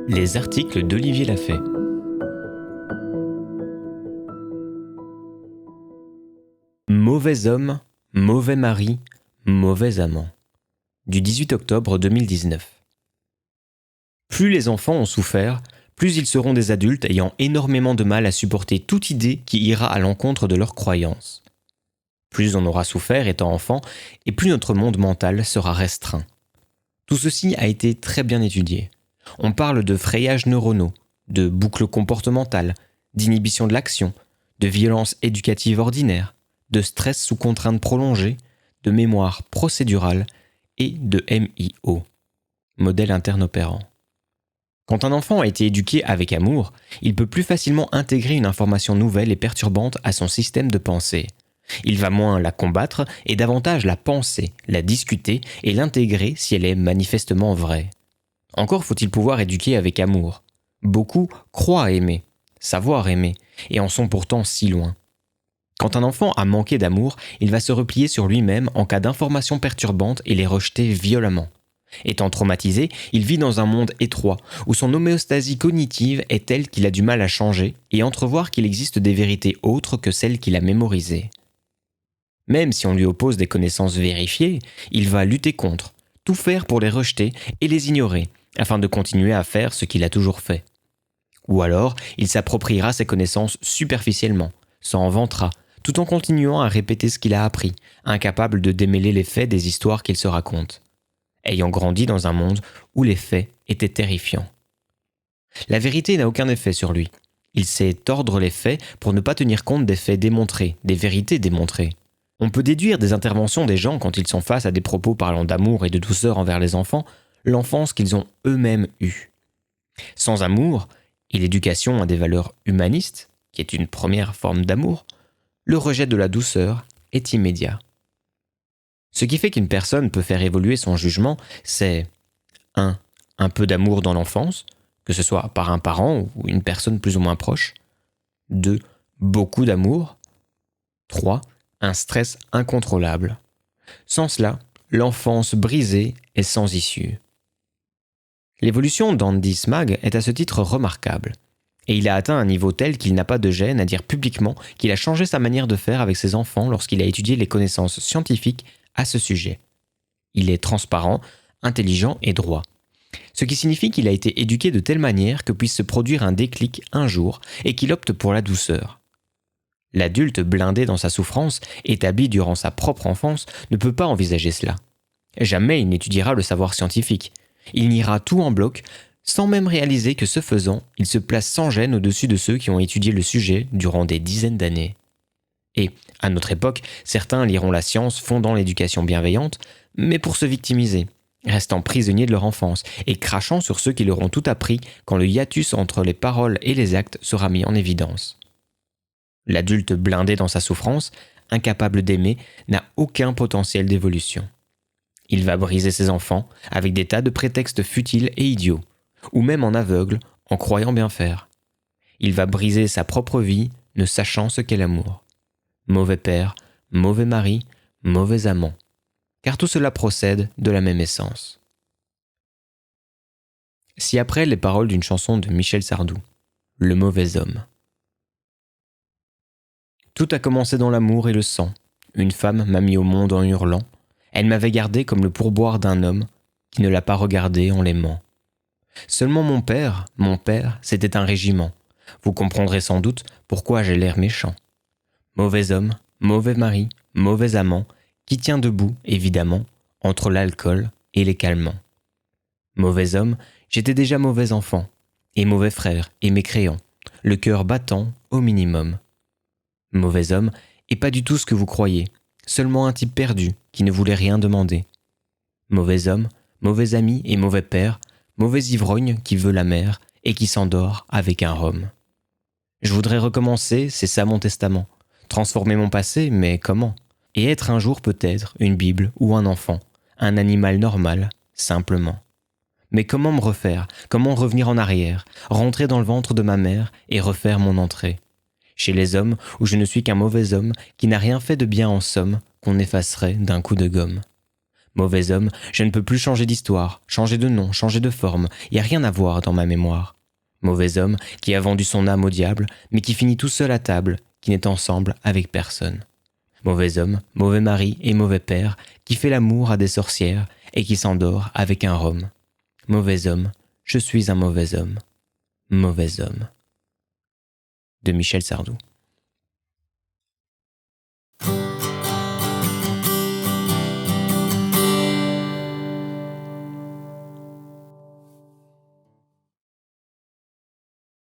Les articles d'Olivier Lafay. Mauvais homme, mauvais mari, mauvais amant. Du 18 octobre 2019. Plus les enfants ont souffert, plus ils seront des adultes ayant énormément de mal à supporter toute idée qui ira à l'encontre de leurs croyances. Plus on aura souffert étant enfant, et plus notre monde mental sera restreint. Tout ceci a été très bien étudié. On parle de frayages neuronaux, de boucles comportementales, d'inhibition de l'action, de violence éducative ordinaire, de stress sous contrainte prolongée, de mémoire procédurale et de MIO, modèle interne opérant. Quand un enfant a été éduqué avec amour, il peut plus facilement intégrer une information nouvelle et perturbante à son système de pensée. Il va moins la combattre et davantage la penser, la discuter et l'intégrer si elle est manifestement vraie. Encore faut-il pouvoir éduquer avec amour. Beaucoup croient aimer, savoir aimer, et en sont pourtant si loin. Quand un enfant a manqué d'amour, il va se replier sur lui-même en cas d'informations perturbantes et les rejeter violemment. Étant traumatisé, il vit dans un monde étroit, où son homéostasie cognitive est telle qu'il a du mal à changer et entrevoir qu'il existe des vérités autres que celles qu'il a mémorisées. Même si on lui oppose des connaissances vérifiées, il va lutter contre, tout faire pour les rejeter et les ignorer, afin de continuer à faire ce qu'il a toujours fait. Ou alors, il s'appropriera ses connaissances superficiellement, s'en vantera, tout en continuant à répéter ce qu'il a appris, incapable de démêler les faits des histoires qu'il se raconte. Ayant grandi dans un monde où les faits étaient terrifiants. La vérité n'a aucun effet sur lui. Il sait tordre les faits pour ne pas tenir compte des faits démontrés, des vérités démontrées. On peut déduire des interventions des gens quand ils sont face à des propos parlant d'amour et de douceur envers les enfants, l'enfance qu'ils ont eux-mêmes eue. Sans amour, et l'éducation à des valeurs humanistes, qui est une première forme d'amour, le rejet de la douceur est immédiat. Ce qui fait qu'une personne peut faire évoluer son jugement, c'est 1. Un peu d'amour dans l'enfance, que ce soit par un parent ou une personne plus ou moins proche. 2. Beaucoup d'amour. 3. Un stress incontrôlable. Sans cela, l'enfance brisée est sans issue. L'évolution d'Andy Smag est à ce titre remarquable. Et il a atteint un niveau tel qu'il n'a pas de gêne à dire publiquement qu'il a changé sa manière de faire avec ses enfants lorsqu'il a étudié les connaissances scientifiques à ce sujet. Il est transparent, intelligent et droit. Ce qui signifie qu'il a été éduqué de telle manière que puisse se produire un déclic un jour et qu'il opte pour la douceur. L'adulte blindé dans sa souffrance, établi durant sa propre enfance, ne peut pas envisager cela. Jamais il n'étudiera le savoir scientifique. Il niera tout en bloc, sans même réaliser que ce faisant, il se place sans gêne au-dessus de ceux qui ont étudié le sujet durant des dizaines d'années. Et, à notre époque, certains liront la science fondant l'éducation bienveillante, mais pour se victimiser, restant prisonniers de leur enfance et crachant sur ceux qui leur ont tout appris quand le hiatus entre les paroles et les actes sera mis en évidence. L'adulte blindé dans sa souffrance, incapable d'aimer, n'a aucun potentiel d'évolution. Il va briser ses enfants avec des tas de prétextes futiles et idiots, ou même en aveugle, en croyant bien faire. Il va briser sa propre vie, ne sachant ce qu'est l'amour. Mauvais père, mauvais mari, mauvais amant. Car tout cela procède de la même essence. Si après les paroles d'une chanson de Michel Sardou, Le mauvais homme. Tout a commencé dans l'amour et le sang. Une femme m'a mis au monde en hurlant. Elle m'avait gardé comme le pourboire d'un homme qui ne l'a pas regardé en l'aimant. Seulement mon père, c'était un régiment. Vous comprendrez sans doute pourquoi j'ai l'air méchant. Mauvais homme, mauvais mari, mauvais amant, qui tient debout, évidemment, entre l'alcool et les calmants. Mauvais homme, j'étais déjà mauvais enfant, et mauvais frère et mécréant, le cœur battant au minimum. Mauvais homme, et pas du tout ce que vous croyez, seulement un type perdu qui ne voulait rien demander. Mauvais homme, mauvais ami et mauvais père, mauvais ivrogne qui veut la mer et qui s'endort avec un rhum. Je voudrais recommencer, c'est ça mon testament. Transformer mon passé, mais comment ? Et être un jour peut-être une Bible ou un enfant, un animal normal, simplement. Mais comment me refaire ? Comment revenir en arrière, rentrer dans le ventre de ma mère et refaire mon entrée ? Chez les hommes où je ne suis qu'un mauvais homme qui n'a rien fait de bien en somme qu'on effacerait d'un coup de gomme. Mauvais homme, je ne peux plus changer d'histoire, changer de nom, changer de forme, y a rien à voir dans ma mémoire. Mauvais homme qui a vendu son âme au diable, mais qui finit tout seul à table, qui n'est ensemble avec personne. Mauvais homme, mauvais mari et mauvais père, qui fait l'amour à des sorcières et qui s'endort avec un rhum. Mauvais homme, je suis un mauvais homme. Mauvais homme. De Michel Sardou.